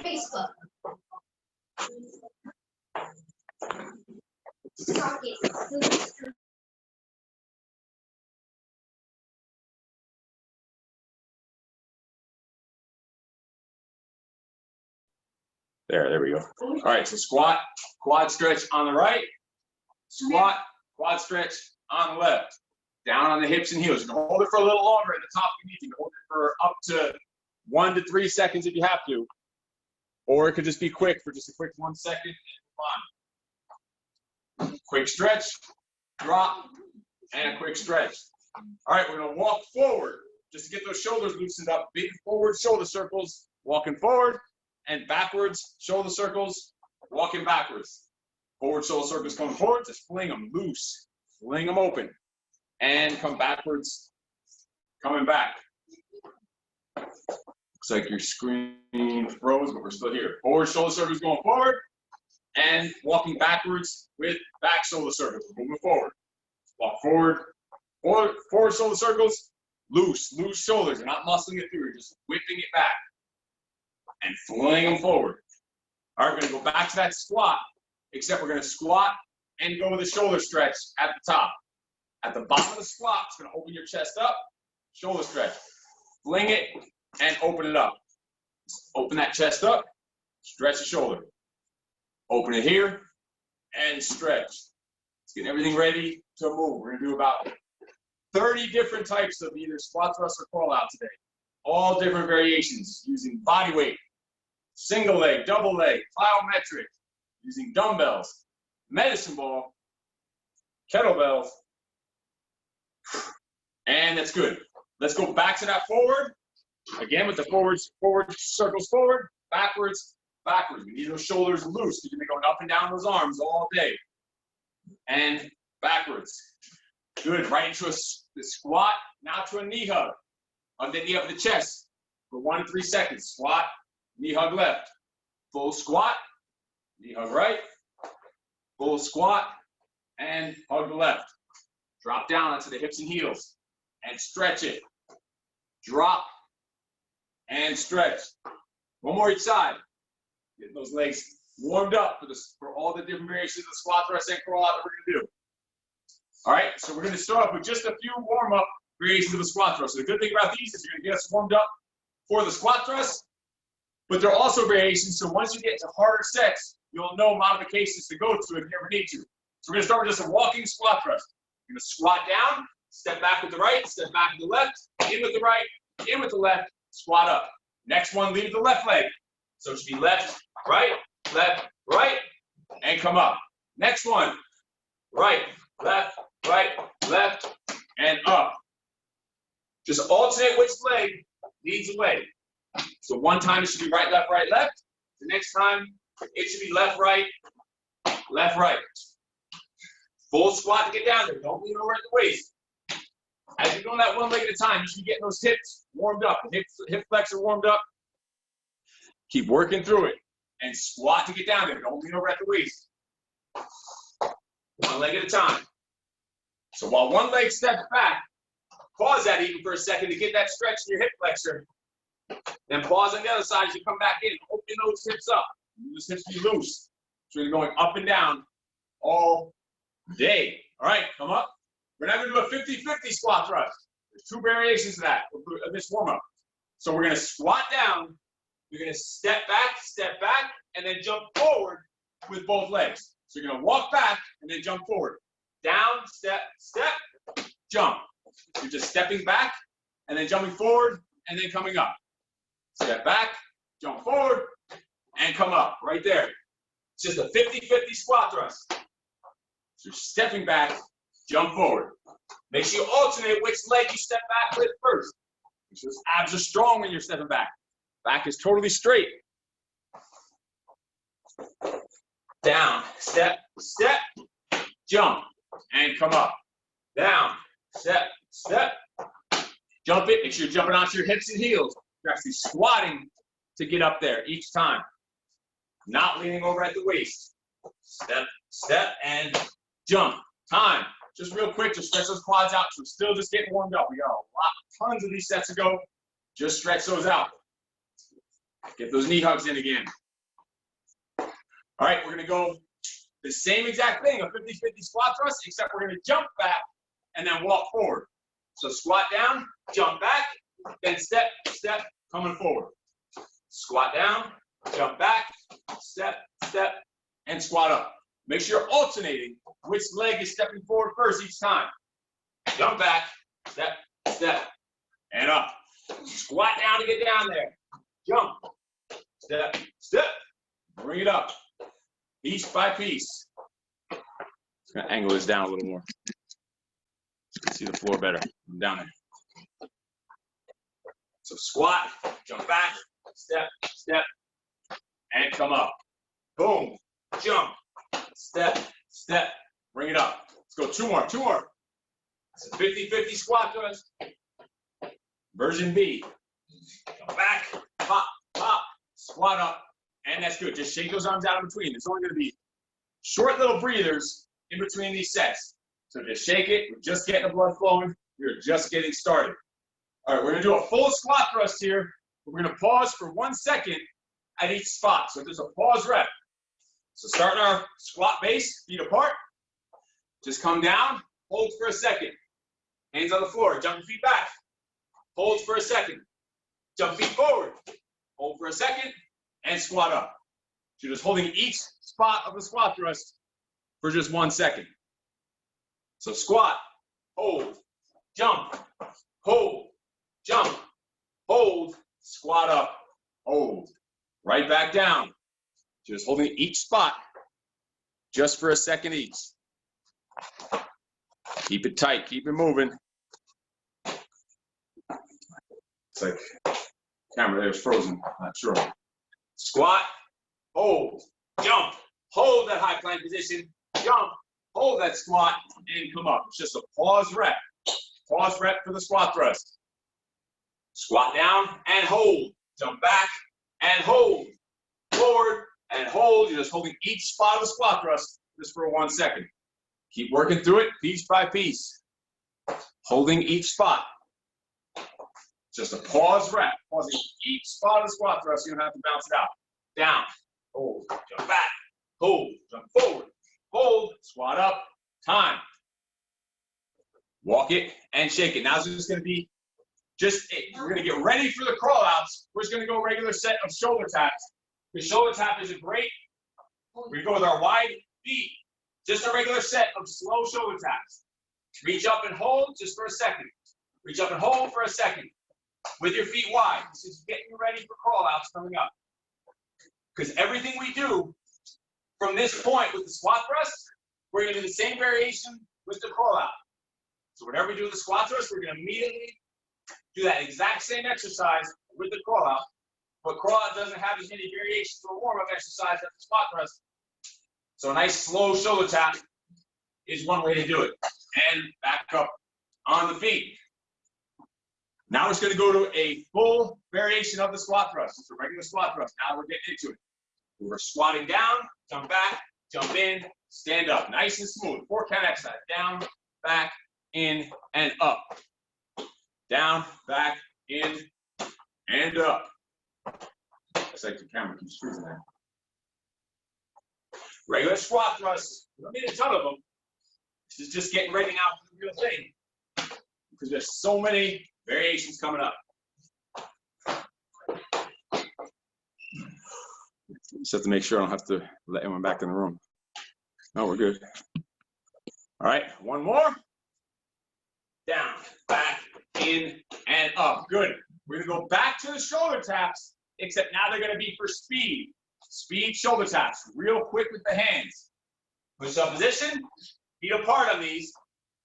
Facebook. There we go. All right, so squat, quad stretch on the right, squat, quad stretch on the left. Down on the hips and heels. You can hold it for a little longer at the top if you need to. You can hold it for up to 1 to 3 seconds if you have to. Or it could just be quick for just a quick 1 second and move on. Quick stretch, drop, and a quick stretch. All right, we're gonna walk forward just to get those shoulders loosened up. Big forward shoulder circles, walking forward, and backwards shoulder circles, walking backwards. Forward shoulder circles coming forward, just fling them loose, fling them open, and come backwards, coming back. Looks like your screen froze, but we're still here. Forward shoulder circles going forward, and walking backwards with back shoulder circles. Moving forward. Walk forward, forward shoulder circles, loose shoulders. You're not muscling it through, you're just whipping it back and fling them forward. All right, we're gonna go back to that squat, except we're gonna squat and go with a shoulder stretch at the top. At the bottom of the squat, it's gonna open your chest up, shoulder stretch. Fling it and open it up. Open that chest up, stretch the shoulder. Open it here and stretch. Let's get everything ready to move. We're gonna do about 30 different types of either squat thrust or crawl out today. All different variations using body weight, single leg, double leg, plyometric, using dumbbells, medicine ball, kettlebells, and that's good. Let's go back to that forward. Again with the forward circles forward, backwards, backwards. We need those shoulders loose. You're gonna be going up and down those arms all day. And backwards. Good, right into the squat, now to a knee hug. Hug the knee up the chest for 1 to 3 seconds. Squat, knee hug left. Full squat, knee hug right. Full squat, and hug the left. Drop down onto the hips and heels and stretch it. Drop and stretch. One more each side. Getting those legs warmed up for all the different variations of squat thrust and crawl out that we're gonna do. All right, so we're gonna start off with just a few warm-up variations of the squat thrust. So the good thing about these is you're gonna get us warmed up for the squat thrust, but they're also variations, so once you get to harder sets, you'll know modifications to go to if you ever need to. So we're gonna start with just a walking squat thrust. You're gonna squat down, step back with the right, step back with the left, in with the right, in with the left, squat up. Next one, leave the left leg. So it should be left, right, and come up. Next one, right, left, and up. Just alternate which leg leads the way. So one time it should be right, left. The next time it should be left, right. Full squat to get down there. Don't lean over at the waist. As you're doing that one leg at a time, you should be getting those hips warmed up. The hip flexor warmed up. Keep working through it. And squat to get down there. Don't lean over at the waist. One leg at a time. So while one leg steps back, pause that even for a second to get that stretch in your hip flexor. Then pause on the other side as you come back in. Open those hips up. Those hips be loose. So you're going up and down all day. All right, come up. We're now going to do a 50-50 squat thrust. There's 2 variations of that, of this warm-up. So we're going to squat down. You're going to step back, and then jump forward with both legs. So you're going to walk back and then jump forward. Down, step, jump. You're just stepping back and then jumping forward and then coming up. Step back, jump forward, and come up right there. It's just a 50-50 squat thrust. So you're stepping back, jump forward. Make sure you alternate which leg you step back with first. Make sure those abs are strong when you're stepping back. Back is totally straight. Down, step, jump, and come up. Down, step, jump it. Make sure you're jumping onto your hips and heels. You're actually squatting to get up there each time. Not leaning over at the waist. Step, and jump. Time. just real quick, just stretch those quads out. So we're still just getting warmed up. We got tons of these sets to go. Just stretch those out. Get those knee hugs in again. All right, we're gonna go the same exact thing, a 50-50 squat thrust, except we're gonna jump back and then walk forward. So squat down, jump back, then step, step, coming forward. Squat down, jump back, step, step, and squat up. Make sure you're alternating which leg is stepping forward first each time. Jump back, step, step, and up. Squat down to get down there. Jump, step, step, bring it up. Piece by piece. Just gonna angle this down a little more. See the floor better. I'm down there. So squat, jump back, step, step, and come up. Boom, jump, step, step, bring it up. Let's go two more. It's a 50-50 squat thrust. Version B. Come back, pop, pop, squat up, and that's good. Just shake those arms out in between. There's only gonna be short little breathers in between these sets. So just shake it. We're just getting the blood flowing. We're just getting started. All right, we're gonna do a full squat thrust here. We're gonna pause for 1 second at each spot. So there's a pause rep. So starting our squat base, feet apart. Just come down, hold for a second. Hands on the floor, jump your feet back. Hold for a second. Jump feet forward. Hold for a second, and squat up. So you're just holding each spot of the squat thrust for just 1 second. So squat, hold, jump, hold, jump, hold, squat up, hold. Right back down. Just holding each spot just for a second each. Keep it tight, keep it moving. It's like camera there is frozen, not sure. Squat, hold, jump, hold that high plank position, jump, hold that squat, and come up. It's just a pause rep. Pause rep for the squat thrust. Squat down and hold. Jump back and hold. Forward and hold. You're just holding each spot of the squat thrust just for 1 second. Keep working through it piece by piece. Holding each spot. Just a pause rep. Pausing each spot of the squat thrust. You don't have to bounce it out. Down. Hold. Jump back. Hold. Jump forward. Hold. Squat up. Time. Walk it and shake it. Now it's just going to be we're going to get ready for the crawl outs. We're just going to go a regular set of shoulder taps. The shoulder tap is a great. We go with our wide feet. Just a regular set of slow shoulder taps. Reach up and hold just for a second. Reach up and hold for a second. With your feet wide. This is getting you ready for crawl outs coming up. Because everything we do from this point with the squat thrust, we're going to do the same variation with the crawl out. So whatever we do with the squat thrust, we're going to immediately do that exact same exercise with the crawl out. But crawl out doesn't have as many variations or warm-up exercise as the squat thrust. So a nice slow shoulder tap is one way to do it. And back up on the feet. Now we're just going to go to a full variation of the squat thrust. It's a regular squat thrust. Now we're getting into it. We're squatting down, jump back, jump in, stand up. Nice and smooth. 4 count exercise. Down, back, in, and up. Down, back, in, and up. Looks like the camera keeps freezing there. Regular squat thrusts. We don't need a ton of them. This is just getting ready now for the real thing. Because there's so many variations coming up. Just have to make sure I don't have to let anyone back in the room. No, we're good. All right, one more. Down, back, in, and up. Good. We're going to go back to the shoulder taps, except now they're going to be for speed. Speed shoulder taps, real quick with the hands. Push up position, feet apart on these,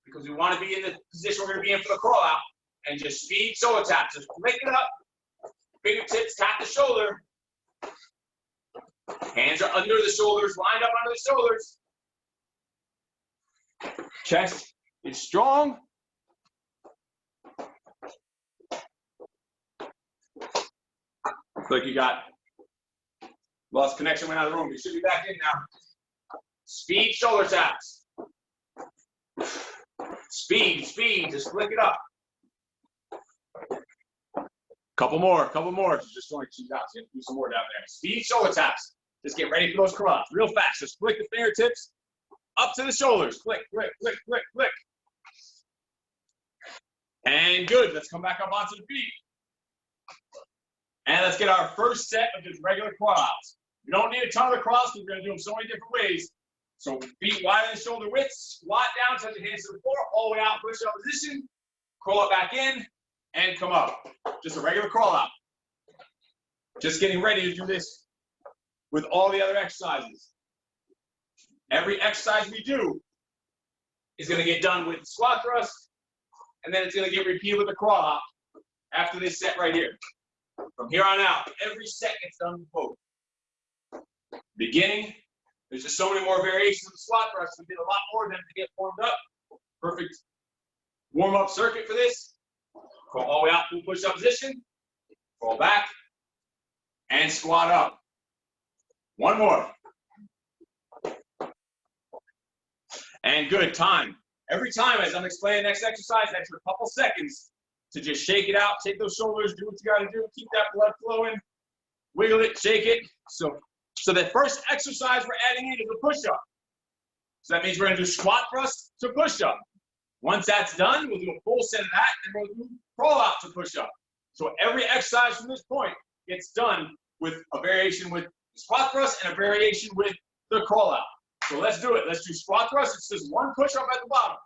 because we want to be in the position we're going to be in for the crawl out. And just speed shoulder taps. Just flick it up. Fingertips tap the shoulder. Hands are under the shoulders, lined up under the shoulders. Chest is strong. Looks like you got lost connection, went out of the room. You should be back in now. Speed shoulder taps. Speed, speed, just flick it up. Couple more, just going to cheat out. So you have to do some more down there. Speed shoulder taps. Just get ready for those curl outs. Real fast. Just flick the fingertips up to the shoulders. Flick, flick, flick, flick, flick. And good. Let's come back up onto the feet. And let's get our first set of just regular crawl outs. We don't need a ton of the crawls because we're going to do them so many different ways. So feet wide in shoulder width, squat down, touch your hands to the floor, all the way out, push up position, crawl up back in, and come up. Just a regular crawl out. Just getting ready to do this with all the other exercises. Every exercise we do is going to get done with the squat thrust, and then it's going to get repeated with the crawl out after this set right here. From here on out, every set gets done with both. Beginning, there's just so many more variations of the squat thrust. We did a lot more of them to get warmed up. Perfect warm-up circuit for this. Crawl all the way out, full push-up position. Crawl back, and squat up. One more. And good time. Every time as I'm explaining the next exercise, that's a couple seconds to just shake it out, take those shoulders, do what you got to do, keep that blood flowing, wiggle it, shake it. So the first exercise we're adding in is a push-up. So that means we're going to do squat thrust to push-up. Once that's done, we'll do a full set of that, and we'll do crawl out to push-up. So every exercise from this point gets done with a variation with squat thrust and a variation with the crawl out. So let's do it. Let's do squat thrust. It's just one push-up at the bottom.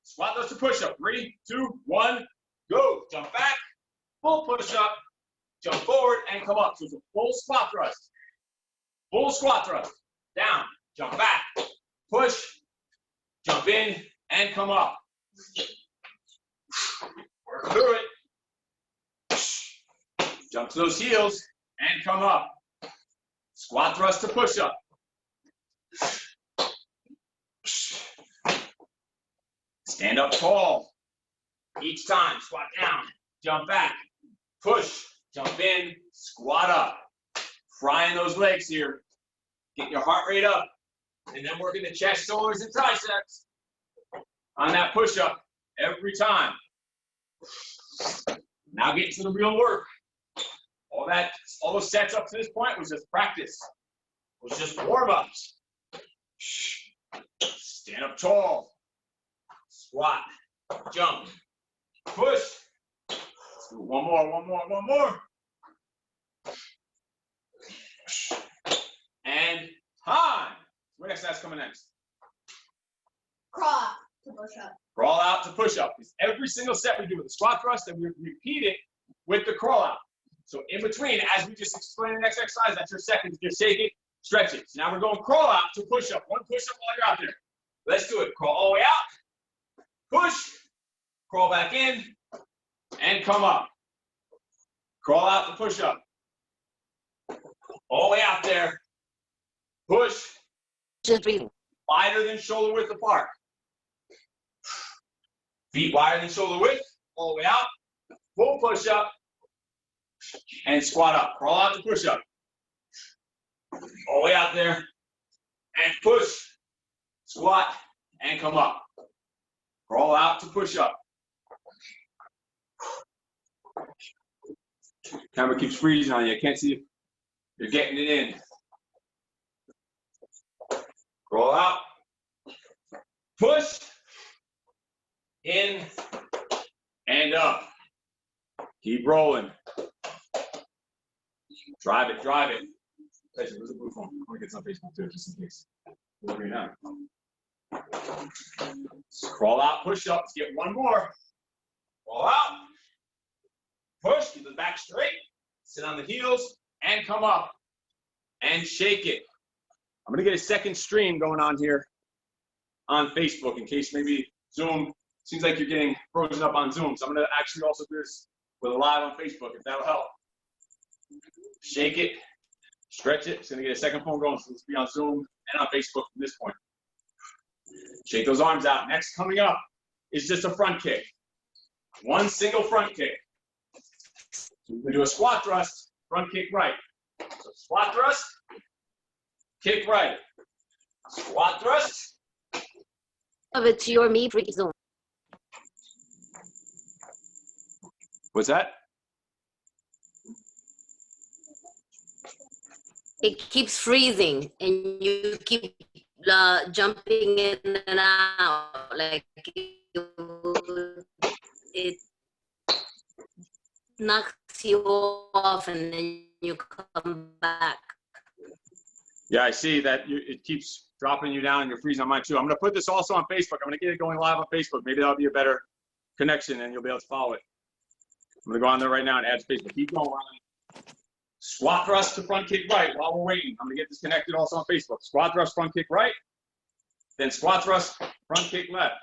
Squat thrust to push-up. 3, 2, 1, go. Jump back, full push-up, jump forward, and come up. So it's a full squat thrust. Full squat thrust. Down, jump back, push, jump in, and come up. Work through it. Jump to those heels, and come up. Squat thrust to push-up. Stand up tall. Each time, squat down, jump back, push, jump in, squat up. Frying those legs here. Get your heart rate up. And then working the chest, shoulders, and triceps on that push-up every time. Now getting to the real work. All those sets up to this point was just practice. It was just warm-ups. Stand up tall. Squat. Jump. Push. Let's do one more. And time. What exercise coming next? Crawl to push up. Crawl out to push up. It's every single set we do with the squat thrust, and we repeat it with the crawl out. So in between, as we just explained the next exercise, that's your second. Just shake it, stretch it. So now we're going crawl out to push up. One push up while you're out there. Let's do it. Crawl all the way out. Push. Crawl back in. And come up. Crawl out to push up. All the way out there. Push. Wider than shoulder width apart. Feet wider than shoulder width. All the way out. Full push up. And squat up. Crawl out to push up. All the way out there. And push. Squat. And come up. Crawl out to push up. Camera keeps freezing on you. I can't see if you're getting it in. Roll out. Push. In. And up. Keep rolling. Drive it, drive it. Where's the blue phone? I'm going to get some Facebook too, just in case. We'll do it now. Crawl out, push up. Let's get one more. Roll out. Push, keep the back straight. Sit on the heels and come up. And shake it. I'm going to get a second stream going on here on Facebook in case maybe Zoom, seems like you're getting frozen up on Zoom. So I'm going to actually also do this with a live on Facebook if that'll help. Shake it, stretch it. It's going to get a second phone going, so let's be on Zoom and on Facebook from this point. Shake those arms out. Next coming up is just a front kick. One single front kick. So we're going to do a squat thrust, front kick right. So squat thrust, kick right. Squat thrust. It's your me free zone. What's that? It keeps freezing and you keep jumping in and out. Like it knocks you off and then you come back. Yeah, I see that it keeps dropping you down and you're freezing on mine too. I'm going to put this also on Facebook. I'm going to get it going live on Facebook. Maybe that'll be a better connection and you'll be able to follow it. I'm going to go on there right now and add to Facebook. Keep going, Ron. Squat thrust to front kick right while we're waiting. I'm going to get this connected also on Facebook. Squat thrust, front kick right. Then squat thrust, front kick left.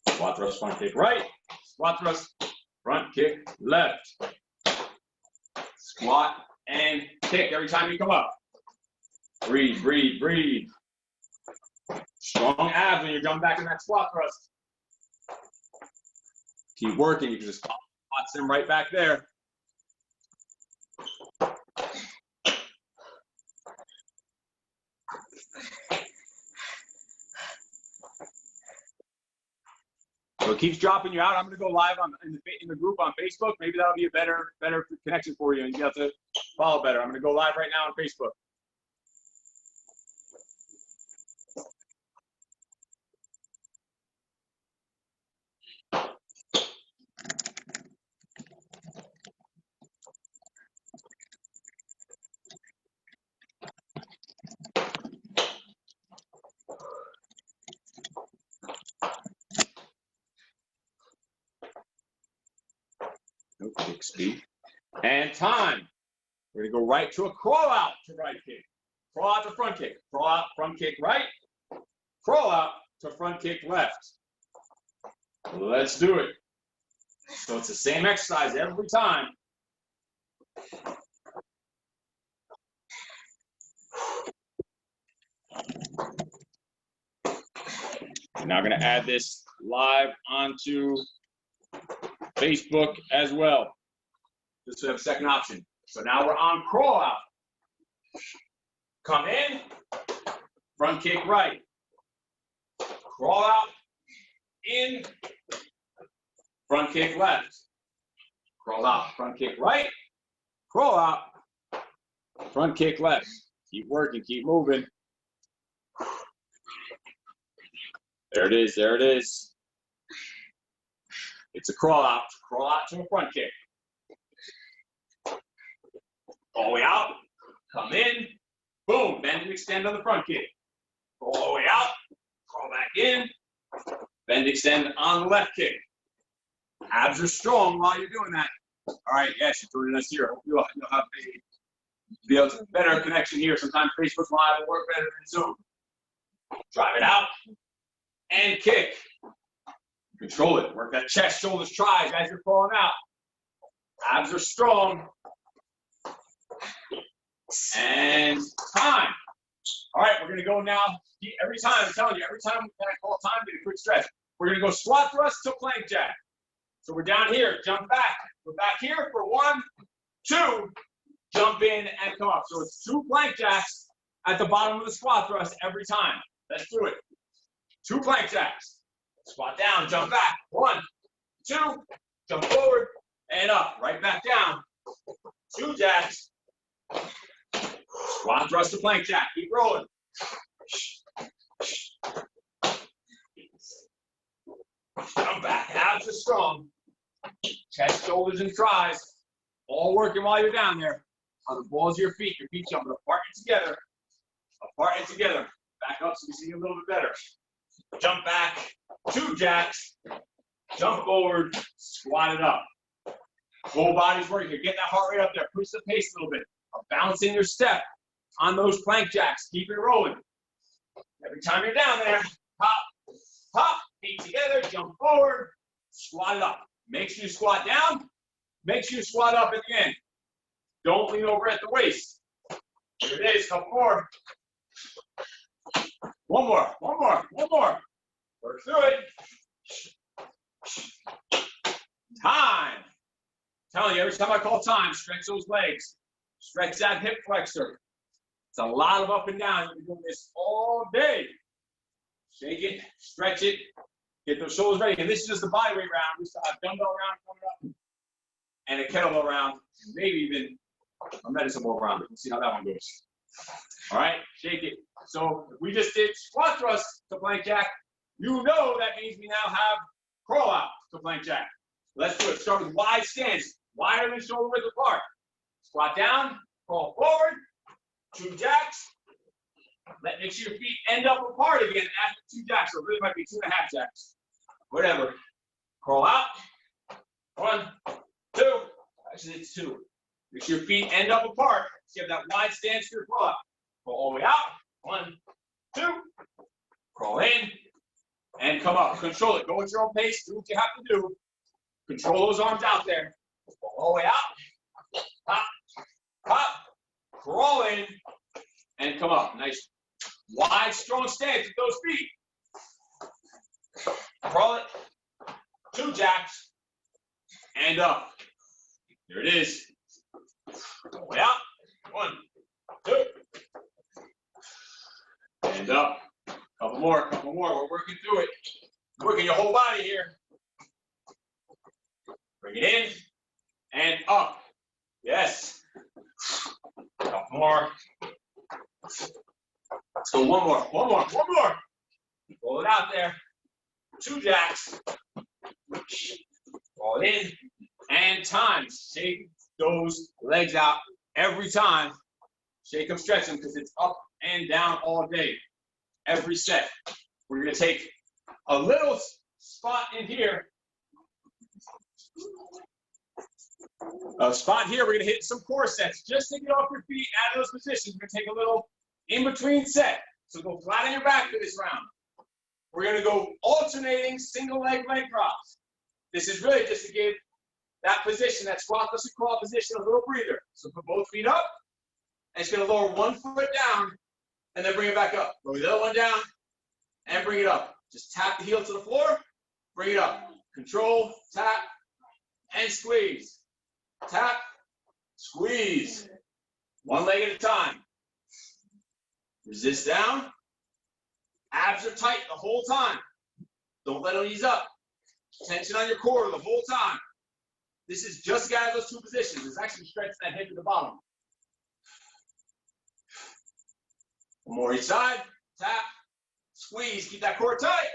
Squat thrust, front kick right. Squat thrust, front kick left. Squat and kick every time you come up. Breathe, breathe, breathe. Strong abs when you're jumping back in that squat thrust. Keep working. You can just spot them right back there. So it keeps dropping you out. I'm going to go live in the group on Facebook. Maybe that'll be a better connection for you, and you have to follow better. I'm going to go live right now on Facebook. No kick speed. And time. We're going to go right to a crawl out to right kick. Crawl out to front kick. Crawl out, front kick right. Crawl out to front kick left. Let's do it. So it's the same exercise every time. I'm now going to add this live onto Facebook as well. Just to have a second option. So now we're on crawl out. Come in, front kick right. Crawl out, in, front kick left. Crawl out, front kick right. Crawl out, front kick left. Keep working, keep moving. There it is, there it is. It's a crawl out to a front kick. All the way out, come in, boom, bend and extend on the front kick. Go all the way out, crawl back in, bend, extend on the left kick. Abs are strong while you're doing that. All right, yes, you're joining us here. I hope you'll have a better connection here. Sometimes Facebook Live will work better than Zoom. Drive it out and kick. Control it. Work that chest, shoulders, tries as you're crawling out. Abs are strong. And time. All right, we're going to go now. Every time, I'm telling you, every time I call time, get a quick stretch. We're going to go squat thrust to plank jack. So we're down here, jump back. We're back here for 1, 2, jump in and come up. So it's 2 plank jacks at the bottom of the squat thrust every time. Let's do it. 2 plank jacks. Squat down, jump back. 1, 2, jump forward and up. Right back down. 2 jacks. Squat thrust to plank jack. Keep rolling. Jump back. Abs are strong. Chest, shoulders, and tries. All working while you're down there. On the balls of your feet. Your feet jumping apart and together. Apart and together. Back up so you see a little bit better. Jump back. 2 jacks. Jump forward. Squat it up. Whole body's working. Get that heart rate up there. Push the pace a little bit. Balancing your step on those plank jacks. Keep it rolling. Every time you're down there, hop, hop, feet together, jump forward, squat it up. Make sure you squat down. Make sure you squat up at the end. Don't lean over at the waist. Here it is, couple more. One more, one more, one more. Work through it. Time. I'm telling you, every time I call time, stretch those legs. Stretch that hip flexor. It's a lot of up and down. You're doing this all day. Shake it, stretch it, get those shoulders ready. And this is just the body weight round. We still have dumbbell round coming up and a kettlebell round, and maybe even a medicine ball round. We'll see how that one goes. All right, shake it. So if we just did squat thrust to plank jack, you know that means we now have crawl out to plank jack. Let's do it. Start with wide stance, wider than shoulder width apart. Squat down, crawl forward, 2 jacks. Make sure your feet end up apart again after 2 jacks. So it really might be 2.5 jacks. Whatever. Crawl out. 1, 2. Actually, it's 2. Make sure your feet end up apart. So you have that wide stance for your crawl out. Go all the way out. 1, 2. Crawl in and come up. Control it. Go at your own pace. Do what you have to do. Control those arms out there. Go all the way out. Hop. Hop. Crawl in and come up. Nice wide, strong stance with those feet. Crawl it. 2 jacks and up. There it is. All the way out. 1, 2. And up. Couple more. We're working through it. Working your whole body here. Bring it in and up. Yes. Couple more. Let's go one more. Roll it out there. 2 jacks. Roll it in and time. Shake those legs out every time. Shake them, stretch them, because it's up and down all day. Every set. We're going to take a little spot in here. A spot here, we're going to hit some core sets. Just to get off your feet out of those positions, we're going to take a little in-between set. So go flat on your back for this round. We're going to go alternating single leg props. This is really just to give that position, that squat versus crawl position, a little breather. So put both feet up, and it's going to lower 1 foot down, and then bring it back up. Lower the other one down, and bring it up. Just tap the heel to the floor, bring it up. Control, tap, and squeeze. Tap, squeeze. 1 leg at a time. Resist down. Abs are tight the whole time. Don't let them ease up. Tension on your core the whole time. This is just to get out of those 2 positions. It's actually stretching that hip at the bottom. 1 more each side. Tap, squeeze. Keep that core tight.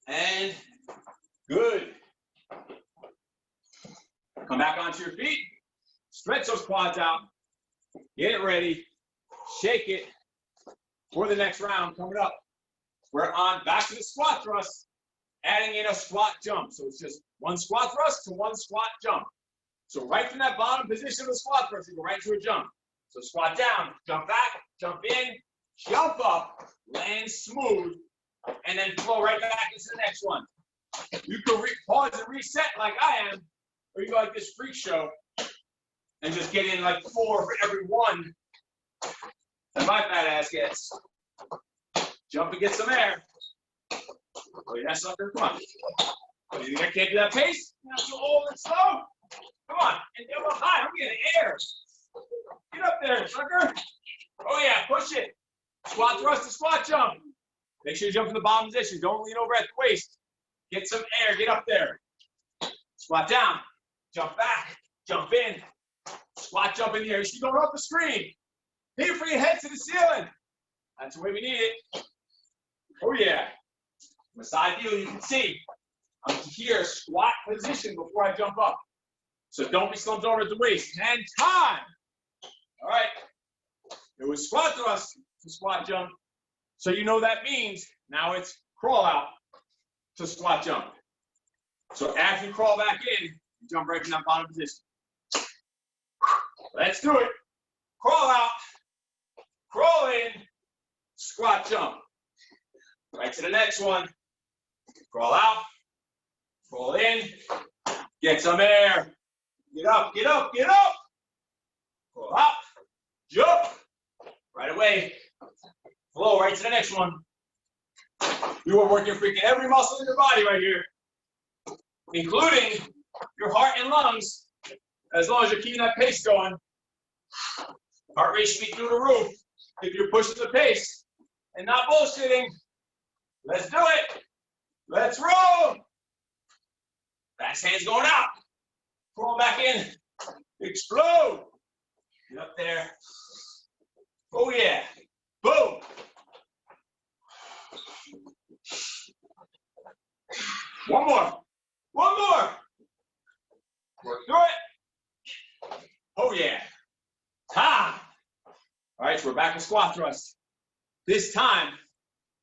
And good. Come back onto your feet. Stretch those quads out. Get it ready. Shake it for the next round coming up. We're on back to the squat thrust, adding in a squat jump. So it's just 1 squat thrust to 1 squat jump. So right from that bottom position of the squat thrust, you go right into a jump. So squat down, jump back, jump in, jump up, land smooth, and then flow right back into the next one. You can pause and reset like I am, or you go like this freak show and just get in like 4 for every 1 that my fat ass gets. Jump and get some air. Oh, yeah, sucker, come on. Oh, you think I can't do that pace? You're not so old and slow. Come on, and get up high. I'm getting air. Get up there, sucker. Oh yeah, push it. Squat thrust to squat jump. Make sure you jump in the bottom position. Don't lean over at the waist. Get some air, get up there. Squat down, jump back, jump in. Squat jump in here. You should be going off the screen. Hit it for your head to the ceiling. That's the way we need it. Oh yeah. From a side view, you can see I'm here, squat position before I jump up. So don't be slumped over at the waist. And time. All right. It was squat thrust to squat jump. So you know that means now it's crawl out to squat jump. So after you crawl back in, you jump right from that bottom position. Let's do it. Crawl out, crawl in, squat jump. Right to the next one. Crawl out, crawl in, get some air. Get up, get up, get up. Crawl up, jump. Right away. Flow right to the next one. You are working freaking every muscle in your body right here, including your heart and lungs, as long as you're keeping that pace going. Heart rate should be through the roof if you're pushing the pace and not bullshitting. Let's do it. Let's roll. Back hand's going out. Crawl back in. Explode. Get up there. Oh yeah. Boom. One more. One more. Work through it. Oh yeah. Ha. All right, so we're back to squat thrust. This time,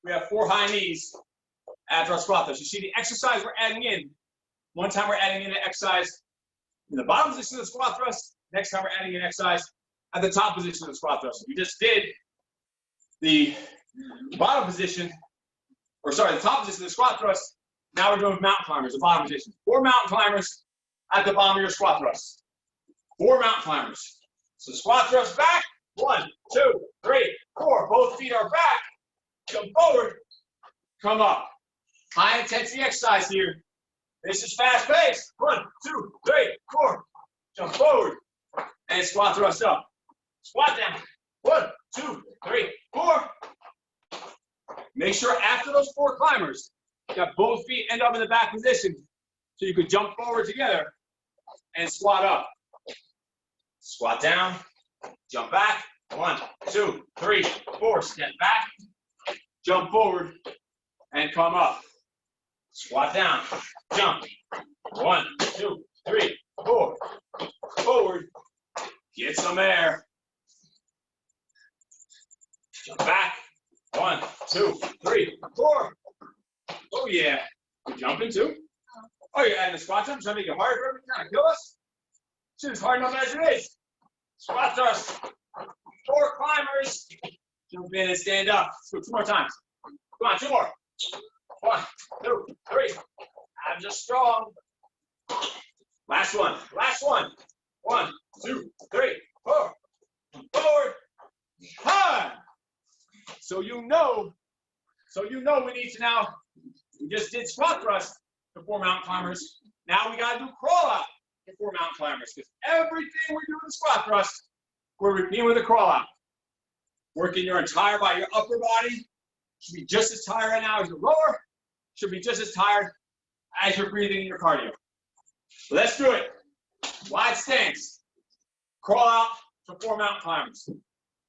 we have 4 high knees after our squat thrust. You see the exercise we're adding in. One time we're adding in an exercise in the bottom position of the squat thrust. Next time we're adding in exercise at the top position of the squat thrust. We just did the bottom position, or sorry, the top position of the squat thrust. Now we're doing mountain climbers, the bottom position. 4 mountain climbers at the bottom of your squat thrust. 4 mountain climbers. So squat thrust back. 1, 2, 3, 4. Both feet are back. Come forward. Come up. High intensity exercise here. This is fast paced. 1, 2, 3, 4. Jump forward. And squat thrust up. Squat down. 1, 2, 3, 4. Make sure after those 4 climbers, you got both feet end up in the back position so you could jump forward together and squat up. Squat down, jump back. 1, 2, 3, 4. Step back, jump forward, and come up. Squat down, jump. 1, 2, 3, 4. Forward, get some air. Jump back. 1, 2, 3, 4. Oh yeah. We're jumping too. Oh yeah, and the squat jump, trying to make it hard for everyone, trying to kill us. Shit is hard enough as it is. Squat thrust. 4 climbers. Jump in and stand up. Let's go 2 more times. Come on, 2 more. 1, 2, 3. I'm just strong. Last one. Last one. 1, 2, 3, 4. Forward. High. So you know we need to now, we just did squat thrust for 4 mountain climbers. Now we gotta do crawl out for 4 mountain climbers, because everything we do in the squat thrust, we're repeating with a crawl out. Working your entire body, your upper body should be just as tired right now as your lower, should be just as tired as you're breathing in your cardio. Let's do it. Wide stance. Crawl out for 4 mountain climbers.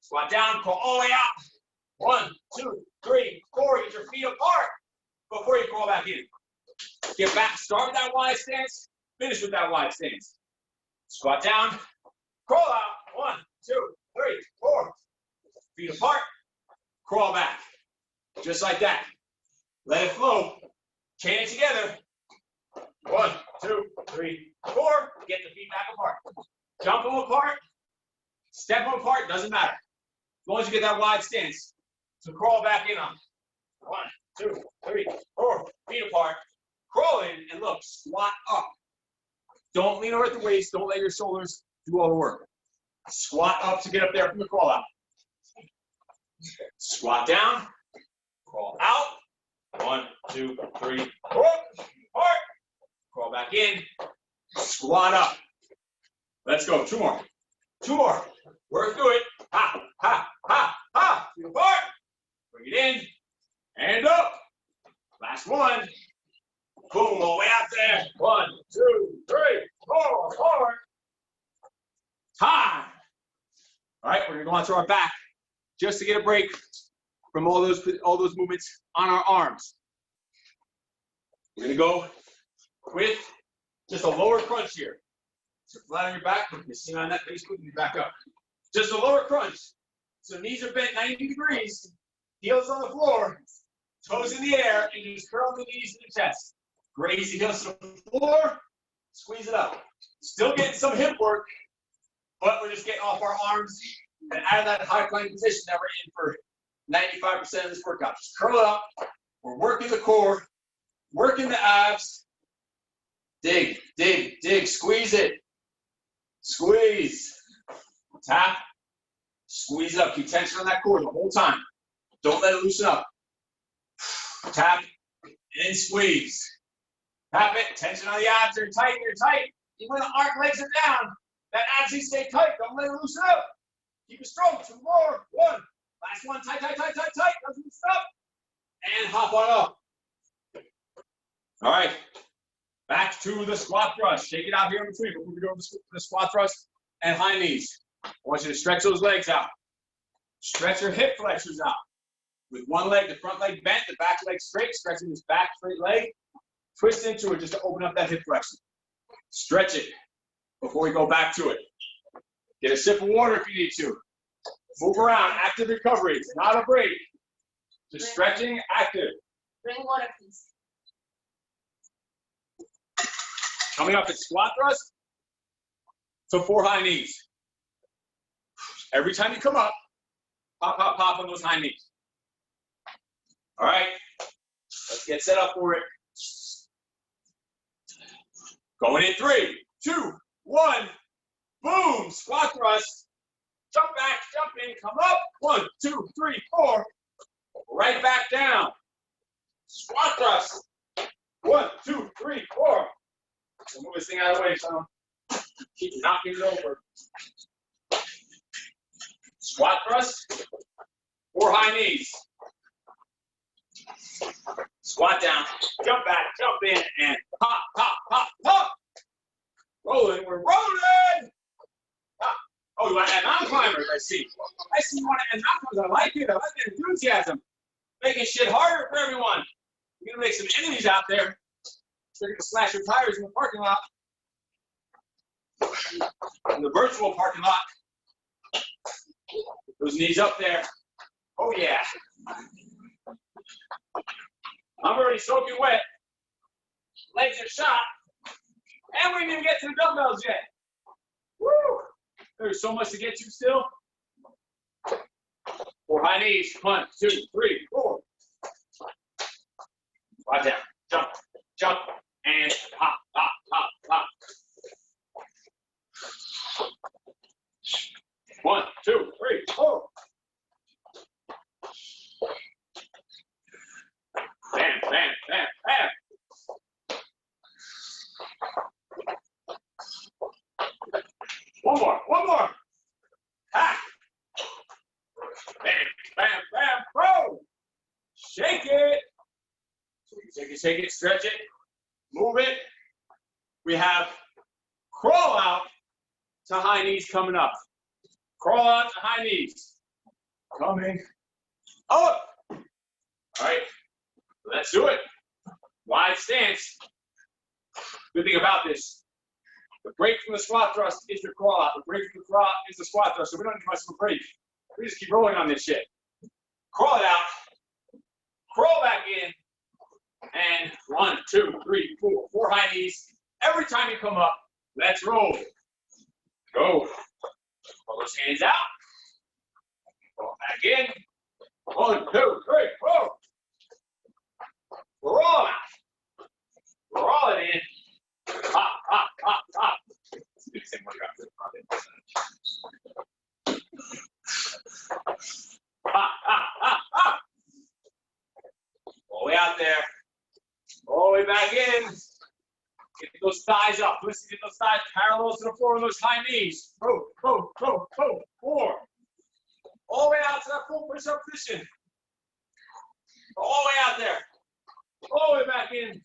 Squat down, crawl all the way out. 1, 2, 3, 4. Get your feet apart before you crawl back in. Get back. Start with that wide stance. Finish with that wide stance. Squat down. Crawl out. 1, 2, 3, 4. Feet apart. Crawl back. Just like that. Let it flow. Chain it together. 1, 2, 3, 4. Get the feet back apart. Jump them apart. Step them apart. Doesn't matter. As long as you get that wide stance. So crawl back in on. 1, 2, 3, 4. Feet apart. Crawl in and look. Squat up. Don't lean over at the waist. Don't let your shoulders do all the work. Squat up to get up there from the crawl out. Squat down. Crawl out. 1, 2, 3, 4. Apart. Crawl back in. Squat up. Let's go. 2 more. 2 more. Work through it. Ha, ha, ha, ha. Feet apart. Bring it in. And up. Last one. Boom. All the way out there. 1, 2, 3, 4. Forward. Time. All right. We're going to go onto our back just to get a break from all those movements on our arms. We're going to go with just a lower crunch here. So flat on your back. You see on that Facebook, you back up. Just a lower crunch. So knees are bent 90 degrees, heels on the floor, toes in the air, and you just curl the knees to the chest. Raise the heels to the floor, squeeze it up. Still getting some hip work, but we're just getting off our arms and out of that high plank position that we're in for 95% of this workout. Just curl it up. We're working the core, working the abs. Dig, dig, dig, squeeze it. Squeeze. Tap. Squeeze it up. Keep tension on that core the whole time. Don't let it loosen up. Tap and squeeze. Tap it. Tension on the abs. They're tight. They're tight. Even when the arm legs are down, that abs needs to stay tight. Don't let it loosen up. Keep it strong. 2 more. 1. Last one. Tight, tight, tight, tight, tight. Doesn't loosen up. and hop on up. All right, back to the squat thrust. Shake it out here in between before we go to the squat thrust and high knees. I want you to stretch those legs out. Stretch your hip flexors out. With one leg, the front leg bent, the back leg straight, stretching this back straight leg. Twist into it just to open up that hip flexor. Stretch it before we go back to it. Get a sip of water if you need to. Move around, active recovery. It's not a break. Just stretching, active. Bring water, please. Coming up at squat thrust, so 4 high knees. Every time you come up, pop, pop, pop on those high knees. All right, let's get set up for it. Going in 3, 2, 1, boom, squat thrust. Jump back, jump in, come up. 1, 2, 3, 4. Right back down. Squat thrust. 1, 2, 3, 4. So move this thing out of the way, son. Keep knocking it over. Squat thrust. 4 high knees. Squat down. Jump back, jump in, and pop, pop, pop, pop. Rolling, we're rolling. Pop. Oh, you want to add non-climbers, I see. I see you want to add non-climbers. I like it. I like the enthusiasm. Making shit harder for everyone. You're going to make some enemies out there. They're going to slash your tires in the parking lot. In the virtual parking lot. Those knees up there. Oh, yeah. I'm already soaking wet. Legs are shot. And we didn't even get to the dumbbells yet. Woo! There's so much to get to still. 4 high knees. 1, 2, 3, 4. Squat down. Jump. Jump. And hop, hop, hop, hop. 1, 2, 3, 4. Bam, bam, bam, bam. One more. Ha! Bam, bam, bam, boom! Shake it. Shake it, stretch it, move it. We have crawl out to high knees coming up. Crawl out to high knees. Coming up. All right, let's do it. Wide stance. Good thing about this, the break from the squat thrust is your crawl out. The break from the crawl out is the squat thrust, so we don't need much of a break. We just keep rolling on this shit. Crawl it out, crawl back in, and 1, 2, 3, 4. 4 high knees. Every time you come up, let's roll. Go. Pull those hands out. Roll back in. 1, 2, 3, 4. We're rolling out. We're rolling in. Pop, pop, pop, pop. Do the same workout. Pop, pop, pop, pop. All the way out there. All the way back in. Get those thighs up. Listen, get those thighs parallel to the floor with those high knees. Go, go, go, go. 4. All the way out to that full push-up position. All the way out there. All the way back in.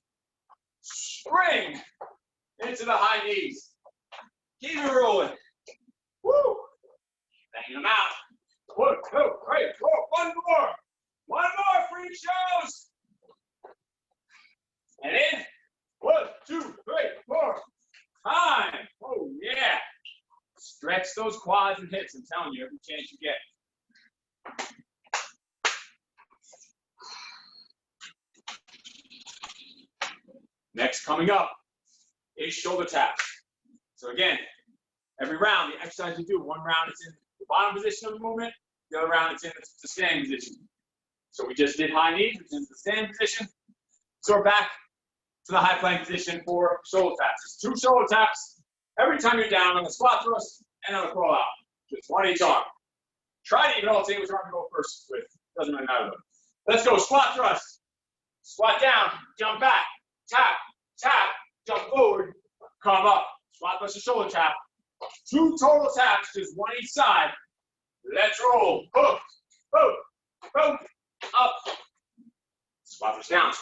Spring into the high knees. Keep it rolling. Woo! Banging them out. 1, 2, 3, 4. One more. One more, freak shows. And in. 1, 2, 3, 4. Time. Oh, yeah. Stretch those quads and hips. I'm telling you, every chance you get. Next, coming up is shoulder taps. So again, every round, the exercise you do, one round it's in the bottom position of the movement, the other round it's in the standing position. So we just did high knees, which is the standing position. So we're back to the high plank position for shoulder taps. It's 2 shoulder taps every time you're down on the squat thrust and on the crawl out. Just 1 each arm. Try to even alternate which arm to go first with. Doesn't really matter though. Let's go, squat thrust. Squat down, jump back, tap, tap, jump forward, come up. Squat thrust and shoulder tap. 2 total taps, just 1 each side. Let's roll. Boom, boom, boom, up, Squat down,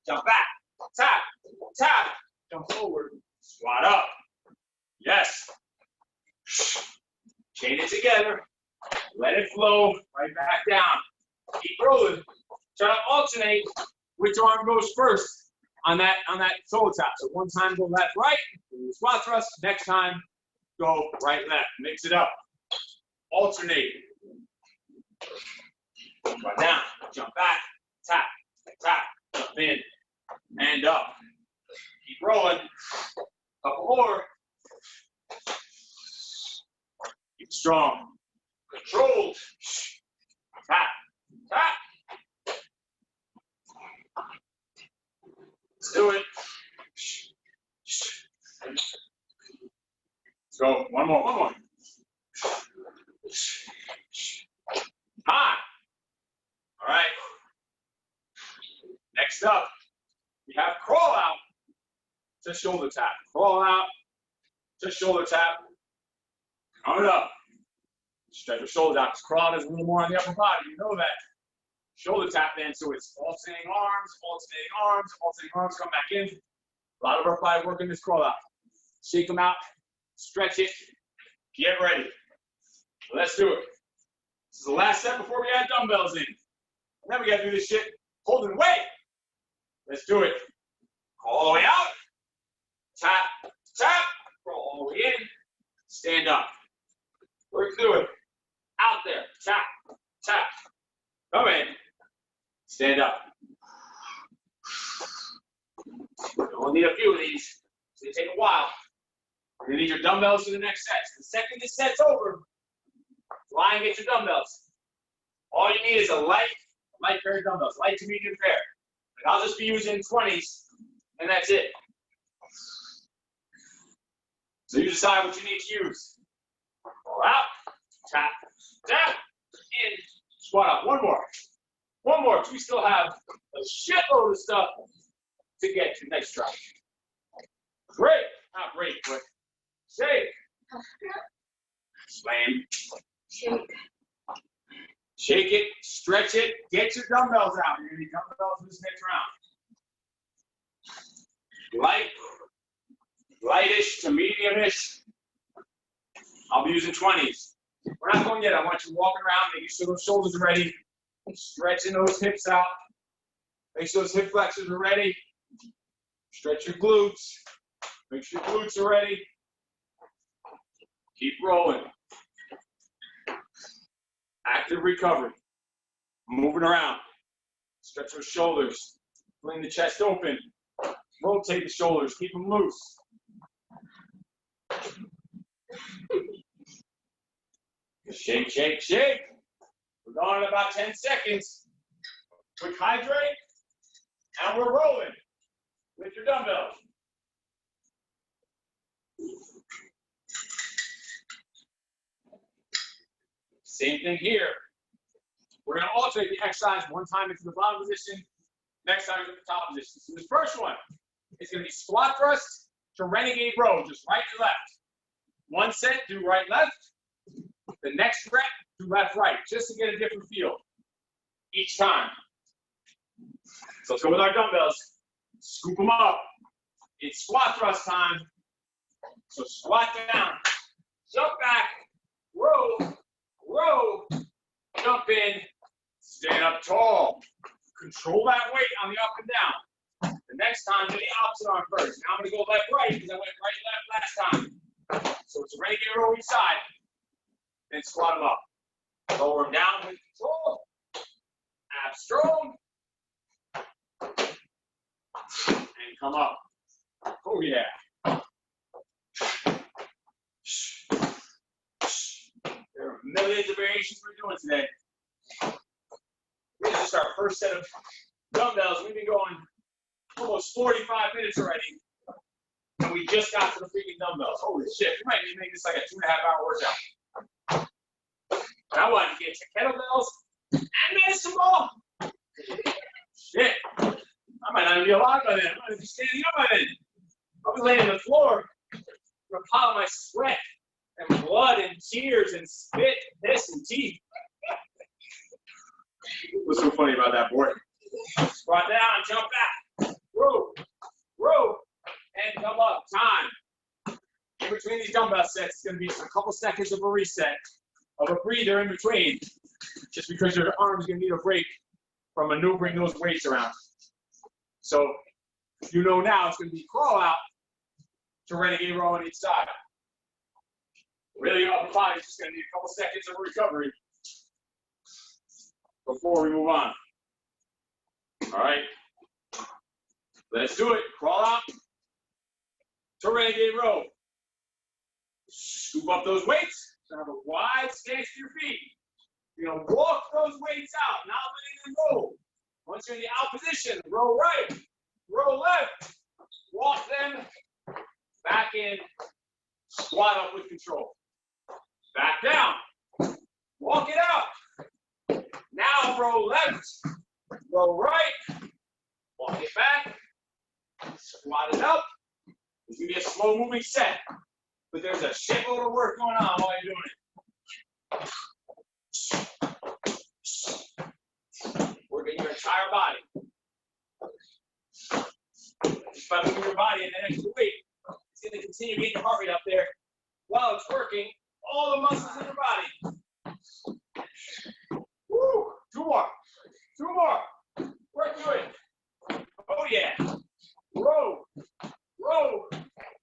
jump back, tap, tap, jump forward, squat up. Yes. Chain it together, let it flow right back down. Keep rolling. Try to alternate which arm goes first on that shoulder tap. So one time go left, right, squat thrust. Next time go right, left. Mix it up. Alternate. Squat down, jump back, tap, tap, jump in, and up. Keep rolling. Couple more. Keep it strong. Controlled. Tap, tap. Let's do it. Let's go. One more. High. All right. Next up, we have crawl out to shoulder tap. Crawl out to shoulder tap. Coming up. Stretch your shoulders out. Crawl out is a little more on the upper body. You know that. Shoulder tap then, so it's alternating arms, come back in. A lot of our body working this crawl out. Shake them out, stretch it, get ready. Let's do it. This is the last step before we add dumbbells in. And then we gotta do this shit holding weight. Let's do it. All the way out, tap, tap, roll all the way in, stand up. Work through it. Out there, tap, tap. Come in, stand up. You'll need a few of these, so they take a while. You're gonna need your dumbbells for the next set. The second this set's over, fly and get your dumbbells. All you need is a light pair of dumbbells, light to medium pair. And I'll just be using 20s, and that's it. So you decide what you need to use. Roll out, tap, tap, in, squat up. One more, because we still have a shitload of stuff to get to. Nice try. Great, not great, but shake. Slam. Shake it, stretch it, get your dumbbells out. You're gonna need dumbbells for this next round. Lightish to mediumish. I'll be using 20s. We're not going yet. I want you walking around, making sure those shoulders are ready, stretching those hips out. Make sure those hip flexors are ready. Stretch your glutes. Make sure your glutes are ready. Keep rolling. Active recovery. Moving around. Stretch those shoulders. Fling the chest open. Rotate the shoulders. Keep them loose. Shake, shake, shake. We're going in about 10 seconds. Quick hydrate. And we're rolling with your dumbbells. Same thing here. We're going to alternate the exercise. One time into the bottom position, next time into the top position. So the first one is going to be squat thrust to renegade row, just right and left. One set, do right, left. The next rep, do left, right, just to get a different feel each time. So let's go with our dumbbells. Scoop them up. It's squat thrust time. So squat down, jump back, row, row, jump in, stand up tall. Control that weight on the up and down. The next time, do the opposite arm first. Now I'm going to go left, right, because I went right, left last time. So it's a renegade row each side. Then squat them up. Lower them down with control. Abs strong. And come up. Oh, yeah. There are millions of variations we're doing today. This is just our first set of dumbbells. We've been going almost 45 minutes already. And we just got to the freaking dumbbells. Holy shit. We might need to make this like a 2.5-hour workout. But I wanted to get your kettlebells and medicine ball. Shit. I might not even be alive by then. I might be standing up by then. I'll be laying on the floor. I'm going to pile my sweat and blood and tears and spit, piss, and teeth. What's so funny about that, boy? Squat down, jump back. Row, row, and come up. Time. In between these dumbbell sets, it's going to be a couple seconds of a reset, of a breather in between, just because your arm's going to need a break from maneuvering those weights around. So you know now it's going to be crawl out to renegade row on each side. Really, your upper body's just going to need a couple seconds of recovery before we move on. All right, let's do it. Crawl out to renegade row. Scoop up those weights. So have a wide stance to your feet. You're going to walk those weights out, not letting them roll. Once you're in the out position, row right, row left. Walk them back in. Squat up with control. Back down. Walk it out. Now row left, row right. Walk it back. Squat it up. It's going to be a slow moving set, but there's a shitload of work going on while you're doing it. Working your entire body. Just by moving your body and that extra weight, it's going to continue getting your heart rate up there while it's working all the muscles in your body. Woo! Two more. Two more. Work through it. Oh yeah. Row. Row.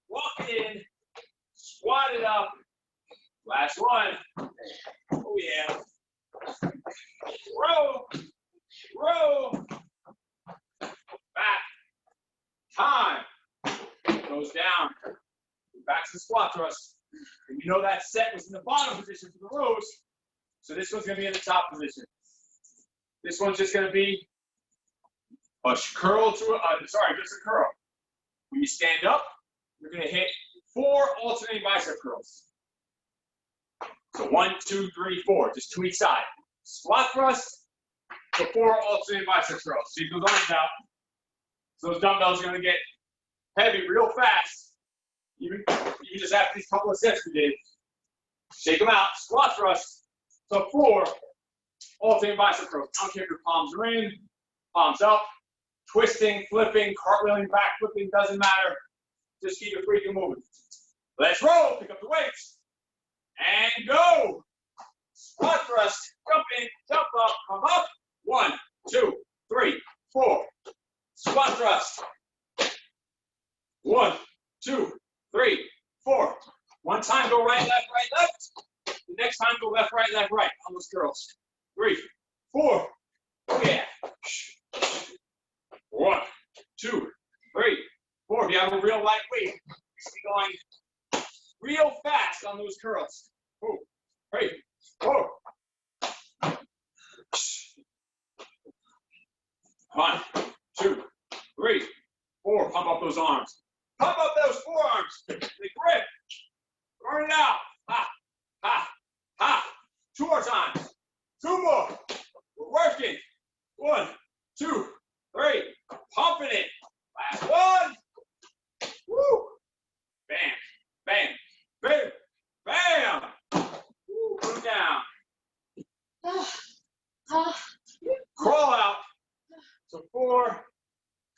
Walk it in. Squat it up. Last one. Oh yeah. Row. Row. Back. Time. Goes down. Back to the squat thrust. And you know that set was in the bottom position for the rows. So this one's going to be in the top position. This one's just going to be a curl to just a curl. When you stand up, you're going to hit 4 alternating bicep curls. So 1, 2, 3, 4, just to each side. Squat thrust to 4 alternating bicep curls. Shake those arms out. So those dumbbells are going to get heavy real fast. Even just after these couple of sets we did. Shake them out. Squat thrust to 4 alternating bicep curls. I don't care if your palms are in, palms up, twisting, flipping, cartwheeling, back flipping, doesn't matter. Just keep it freaking moving. Let's roll. Pick up the weights. And go. Squat thrust. Jump in, jump up, come up. 1, 2, 3, 4. Squat thrust. 1, 2, 3, 4. One time go right, left. The next time go left, right on those curls. 3, 4. Oh yeah. 1, 2, 3, 4. If you have a real light weight, you should be going real fast on those curls. 2, 3, 4. 1, 2, 3, 4. Pump up those arms. Pump up those forearms. They grip. Burn it out. Ha, ha, ha. 2 more times. 2 more. We're working. 1, 2, 3. Pumping it. Last one. Woo. Bam, bam, bam, bam. Woo. Put them down. Crawl out. So 4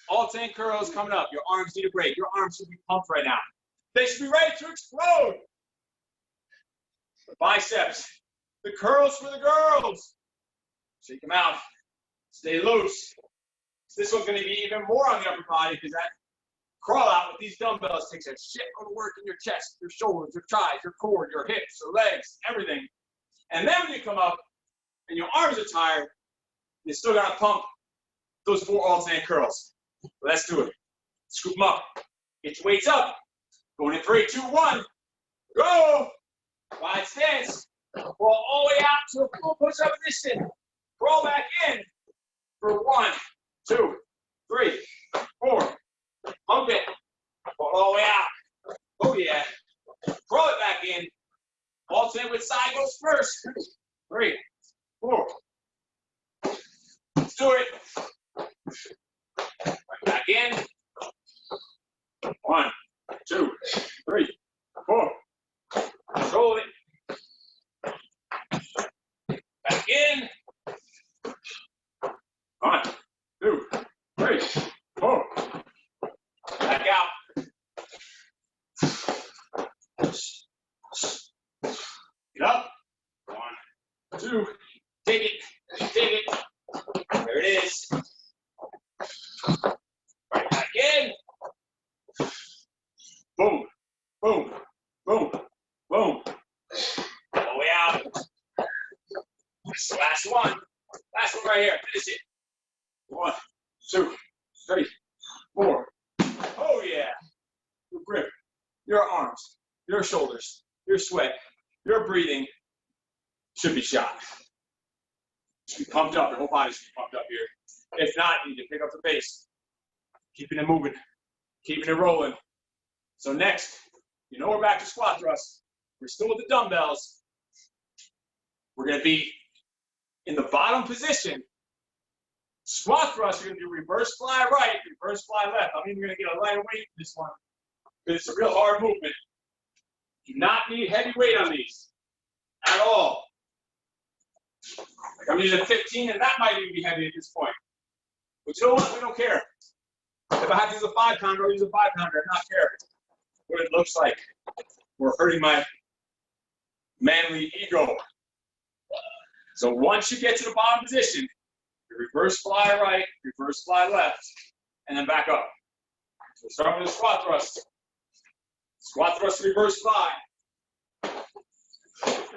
alternate curls coming up. Your arms need a break. Your arms should be pumped right now. They should be ready to explode. The biceps. The curls for the girls. Shake them out. Stay loose. This one's going to be even more on the upper body because that crawl out with these dumbbells takes a shitload of work in your chest, your shoulders, your thighs, your core, your hips, your legs, everything. And then when you come up and your arms are tired, you still got to pump those 4 alternate curls. Let's do it. Scoop them up. Get your weights up. Going in 3, 2, 1. Go. Wide stance. Crawl all the way out to a full push-up position. Crawl back in for 1, 2, 3, 4. Pump it. Crawl all the way out. Oh yeah. Crawl it back in. Alternate with side goes first. 3, 4. Let's do it. Right back in. 1, 2, 3, 4. Control it. Back in. 1, 2, 2. Take it. Take it. There it is. Right back in. Boom. Boom. Boom. Boom. All the way out. Last one. Last one right here. Finish it. 1, 2, 3, 4. Oh yeah. Your grip, your arms, your shoulders, your sweat, your breathing should be shot. Should be pumped up. Your whole body should be pumped up here. If not, you need to pick up the pace. Keeping it moving. Keeping it rolling. So next, you know we're back to squat thrusts. We're still with the dumbbells. We're going to be in the bottom position. Squat thrust, you're going to do reverse fly right, reverse fly left. I'm even going to get a lighter weight for this one. But it's a real hard movement. Do not need heavy weight on these at all. Like I'm using 15, and that might even be heavy at this point. But you know what? We don't care. If I have to use a 5-pounder, I'll use a 5-pounder. I'm not care what it looks like. We're hurting my manly ego. So once you get to the bottom position, you reverse fly right, reverse fly left, and then back up. So start with a squat thrust. Squat thrust, reverse fly.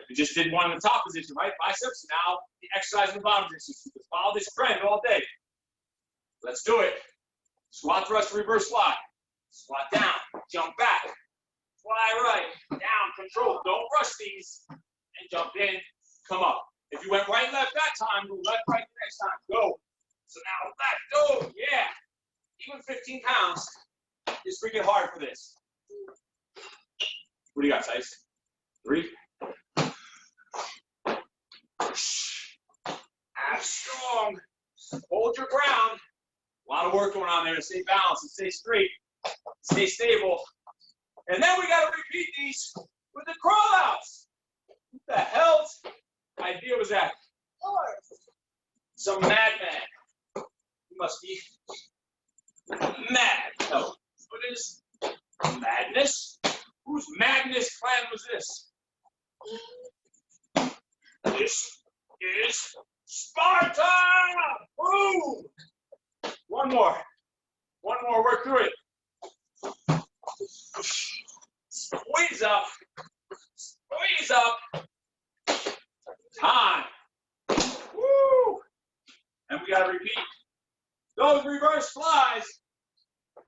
We just did one in the top position, right? Biceps. Now the exercise in the bottom position. So just follow this trend all day. Let's do it. Squat thrust, reverse fly. Squat down, jump back. Fly right, down, control. Don't rush these. And jump in, come up. If you went right, left that time, go left, right the next time. Go. So now left, go. Yeah. Even 15 pounds is freaking hard for this. What do you got, Tice? 3. Have strong. Hold your ground. A lot of work going on there to stay balanced and stay straight, stay stable. And then we got to repeat these with the crawl outs. What the hell's idea was that? Some madman. You must be mad. No. What is madness? Whose madness plan was this? This is Sparta! Boom! One more, work through it. Squeeze up, squeeze up. Time. Woo! And we gotta repeat those reverse flies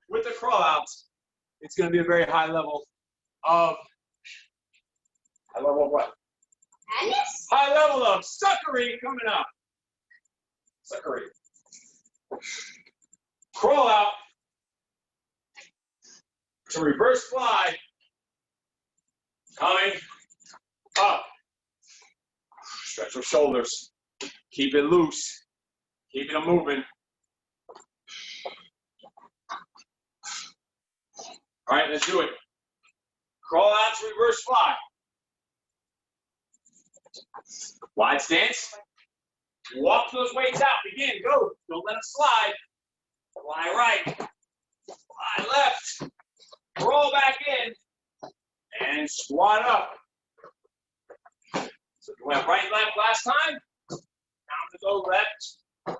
with the crawl outs. It's gonna be a very high level of what? Madness? High level of suckery coming up. Suckery. Crawl out to reverse fly. Coming up. Stretch your shoulders. Keep it loose. Keep it moving. All right, let's do it. Crawl out to reverse fly. Wide stance. Walk those weights out. Begin. Go. Don't let them slide. Fly right. Fly left. Roll back in. And squat up. So we went right, left last time. Now to go left and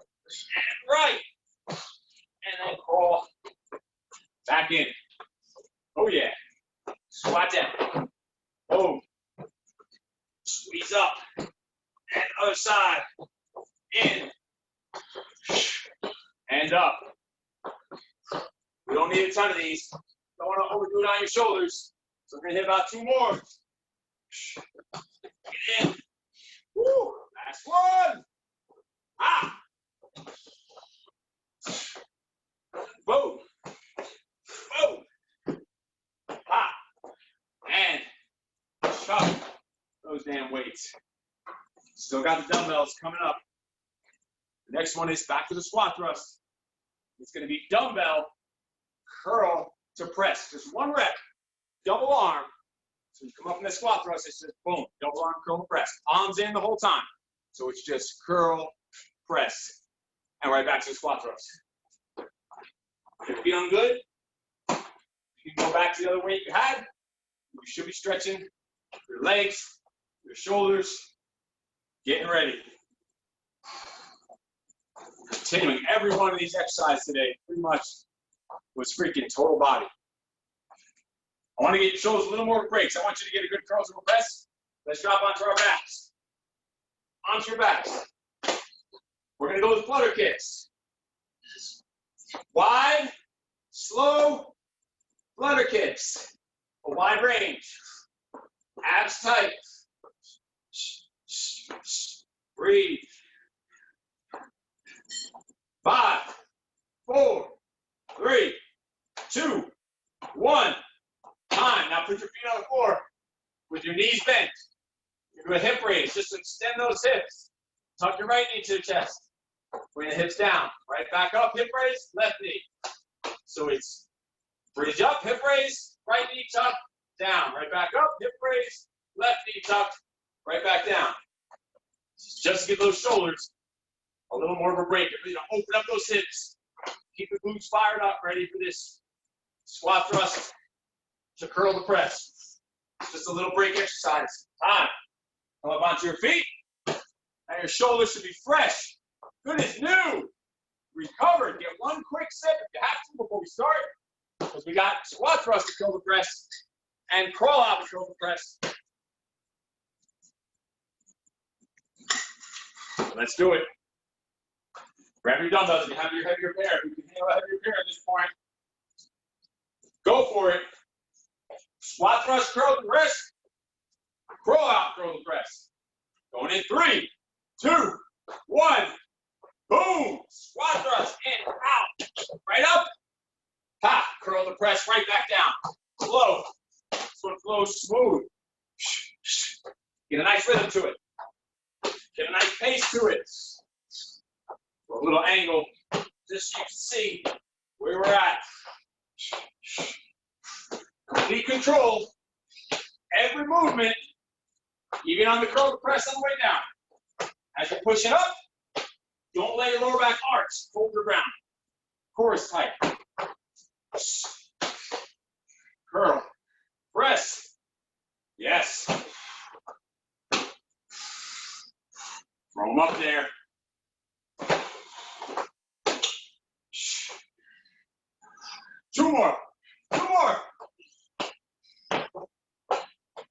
right. And then crawl back in. Oh yeah. Squat down. Boom. Squeeze up. And other side. In. And up. We don't need a ton of these. Don't want to overdo it on your shoulders. So we're going to hit about 2 more. Get in. Woo. Last one. Ah. Boom. Boom. Ah. And shove those damn weights. Still got the dumbbells coming up. The next one is back to the squat thrust. It's going to be dumbbell curl to press. Just 1 rep. Double arm. So you come up in the squat thrust, it's just boom, double arm curl press. Arms in the whole time. So it's just curl, press, and right back to the squat thrust. If you're feeling good, you can go back to the other weight you had. You should be stretching your legs, your shoulders, Getting ready. Continuing every one of these exercises today, pretty much was freaking total body. I want to get your shoulders a little more breaks. I want you to get a good curls and press. Let's drop onto our backs. Onto your backs. We're going to go with flutter kicks. Wide, slow, flutter kicks. A wide range. Abs tight. Breathe. 5, 4, 3, 2, 1. Time. Now put your feet on the floor with your knees bent. Do a hip raise. Just extend those hips. Tuck your right knee to the chest. Bring the hips down. Right back up. Hip raise. Left knee. So it's bridge up. Hip raise. Right knee tuck. Down. Right back up. Hip raise. Left knee tuck. Right back down. Just to give those shoulders a little more of a break. You know, open up those hips. Keep the glutes fired up. Ready for this squat thrust to curl the press. Just a little break exercise. Time. Come up onto your feet. Now your shoulders should be fresh. Good as new. Recovered. Get one quick sip if you have to before we start. Because we got squat thrust to curl the press and crawl out to curl the press. Let's do it. Grab your dumbbells if you have your heavier pair. You can handle a heavier pair at this point. Go for it. Squat thrust, curl the press. Crawl out, curl the press. Going in 3, 2, 1. Boom. Squat thrust in, out. Right up. Ha. Curl the press right back down. Slow. This one flows smooth. Get a nice rhythm to it. Get a nice pace to it. A little angle, just so you can see where we're at. Complete control. Every movement, even on the curl to press on the way down. As you're pushing up, don't let your lower back arch. Hold your ground. Core is tight. Curl. Press. Yes. Throw them up there. Two more.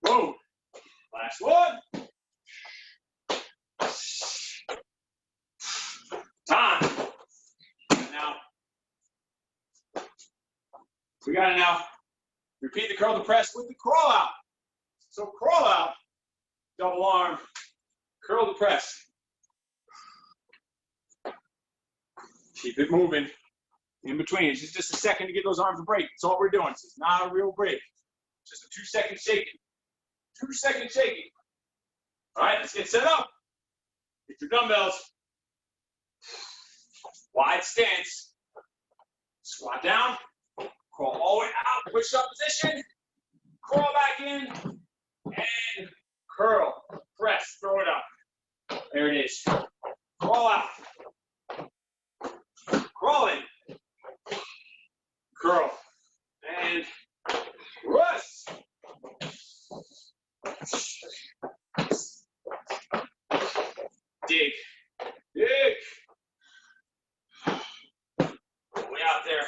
Whoa. Last one. Time. Now, we got to now repeat the curl to press with the crawl out. So crawl out, double arm, curl to press. Keep it moving. In between, it's just a second to get those arms a break. That's all we're doing. It's not a real break. Just a 2-second shaking. 2-second shaking. All right, let's get set up. Get your dumbbells. Wide stance. Squat down. Crawl all the way out. Push up position. Crawl back in. And curl. Press. Throw it up. There it is. Crawl out. Crawl in. Curl. And rush. Dig. Dig. Way out there.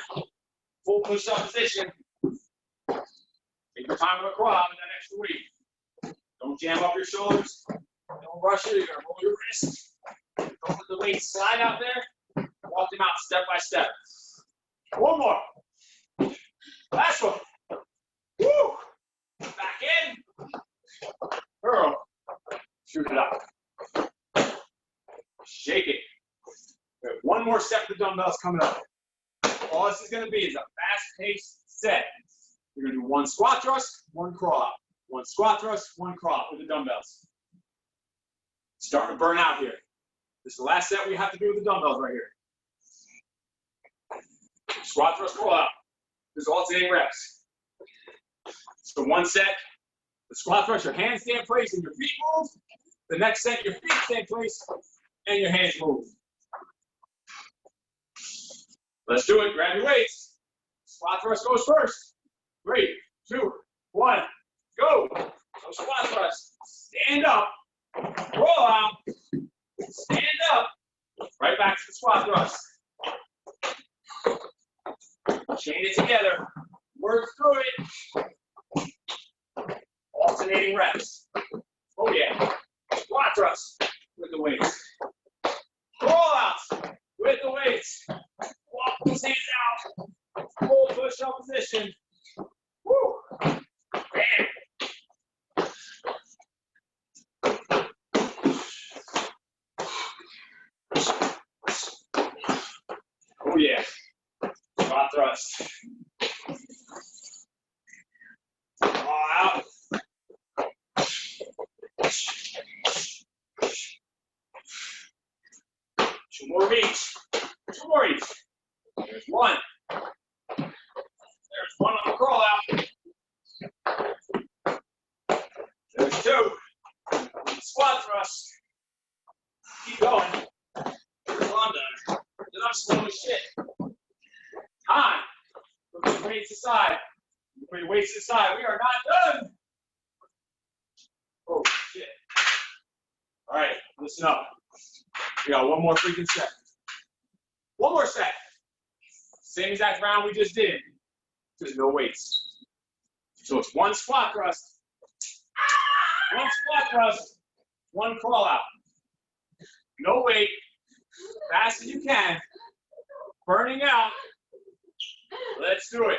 Full push up position. Take your time with the crawl out in that extra weight. Don't jam up your shoulders. Don't rush it. You're going to roll your wrist. Don't let the weight slide out there. Walk them out step by step. One more. Last one. Woo! Back in. Curl. Shoot it up. Shake it. We have one more set of the dumbbells coming up. All this is going to be is a fast-paced set. You're going to do one squat thrust, one crawl out. One squat thrust, one crawl out with the dumbbells. Starting to burn out here. This is the last set we have to do with the dumbbells right here. Squat thrust, crawl out. There's alternating reps. So one set, the squat thrust, your hands stay in place and your feet move. The next set, your feet stay in place and your hands move. Let's do it. Grab your weights. Squat thrust goes first. 3, 2, 1, go. So squat thrust. Stand up. roll out, stand up, right back to the squat thrust. Chain it together, work through it. Alternating reps. Oh yeah. Squat thrust with the weights. Roll out with the weights. Walk those hands out. Full push-up position. Woo! Bam. Oh yeah. Squat thrust. All out. Two more of each. Two more each. There's one. There's one on the crawl out. There's two. Squat thrust. Keep going. Until I'm done. Then I'm slow as shit. Time. Put the weights aside. Put your weights aside. We are not done. Oh shit. All right, listen up. We got one more freaking set. One more set. Same exact round we just did. There's no weights. So it's one squat thrust, one crawl out. No weight, fast as you can, burning out. Let's do it.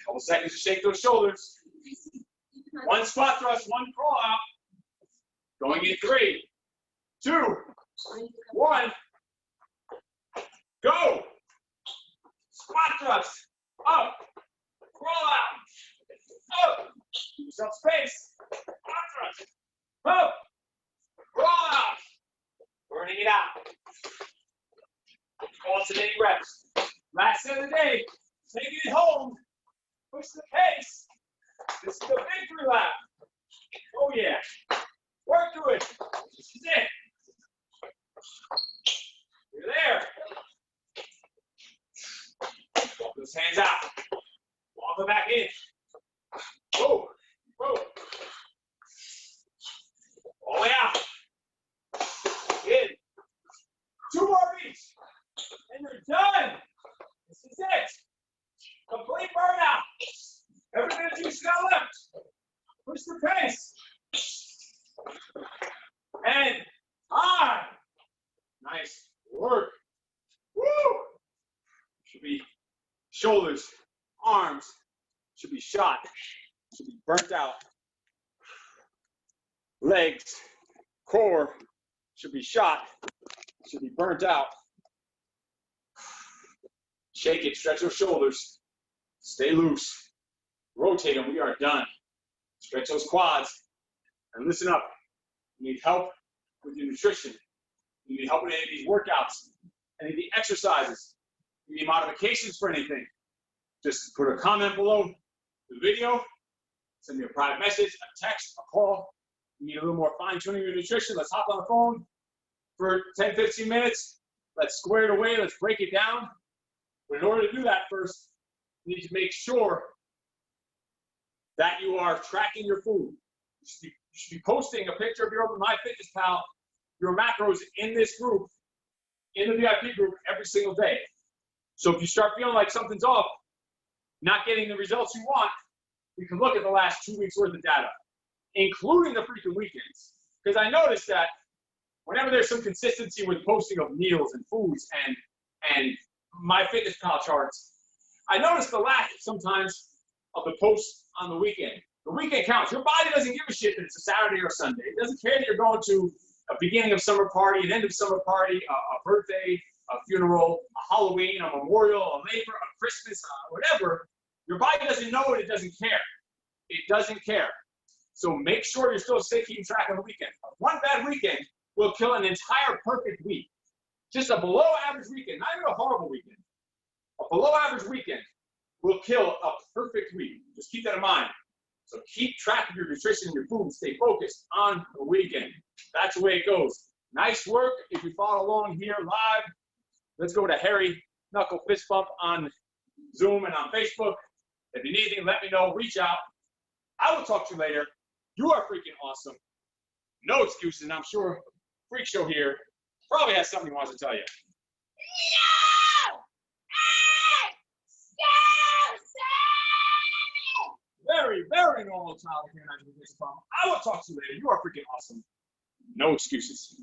Couple seconds to shake those shoulders. One squat thrust, one crawl out. Going in 3, 2, 1. Go. Squat thrust. Up. Crawl out. Up. Give yourself space. Squat thrust. Up. Crawl out. Burning it out. Alternating reps. Last set of the day. Taking it home. Push the pace. This is the victory lap. Oh yeah. Work through it. This is it. You're there. Walk those hands out. Walk them back in. Whoa. Whoa. All the way out. In. 2 more each. And you're done. This is it. Complete burnout. Every minute you got left. Push the pace. And on. Nice work. Woo! Should be shoulders, arms, should be shot, should be burnt out. Legs, core, should be shot, should be burnt out. Shake it, stretch those shoulders, stay loose, rotate them, we are done. Stretch those quads, and listen up. You need help with your nutrition. You need help with any of these workouts, any of the exercises. You need modifications for anything. Just put a comment below the video, send me a private message, a text, a call. You need a little more fine-tuning of your nutrition. Let's hop on the phone for 10, 15 minutes. Let's square it away. Let's break it down. But in order to do that first, you need to make sure that you are tracking your food. You should be posting a picture of your MyFitnessPal, your macros in this group, in the VIP group every single day. So if you start feeling like something's off, not getting the results you want, you can look at the last 2 weeks worth of data, including the freaking weekends. Because I noticed that whenever there's some consistency with posting of meals and foods and MyFitnessPal charts, I notice the lack sometimes of the posts on the weekend. The weekend counts. Your body doesn't give a shit that it's a Saturday or a Sunday. It doesn't care that you're going to a beginning of summer party, an end of summer party, a birthday, a funeral, a Halloween, a memorial, a labor, a Christmas, whatever. Your body doesn't know it. It doesn't care. It doesn't care. So make sure you're still keeping track of the weekend. One bad weekend will kill an entire perfect week. Just a below average weekend, not even a horrible weekend. A below average weekend will kill a perfect week. Just keep that in mind. So keep track of your nutrition and your food. Stay focused on the weekend. That's the way it goes. Nice work. If you follow along here live, let's go to Harry Knuckle Fist Bump on Zoom and on Facebook. If you need anything, let me know. Reach out. I will talk to you later. You are freaking awesome. No excuses, and I'm sure Freak Show here probably has something he wants to tell you. No! Very, very normal child. I can't imagine this problem. I will talk to you later. You are freaking awesome. No excuses.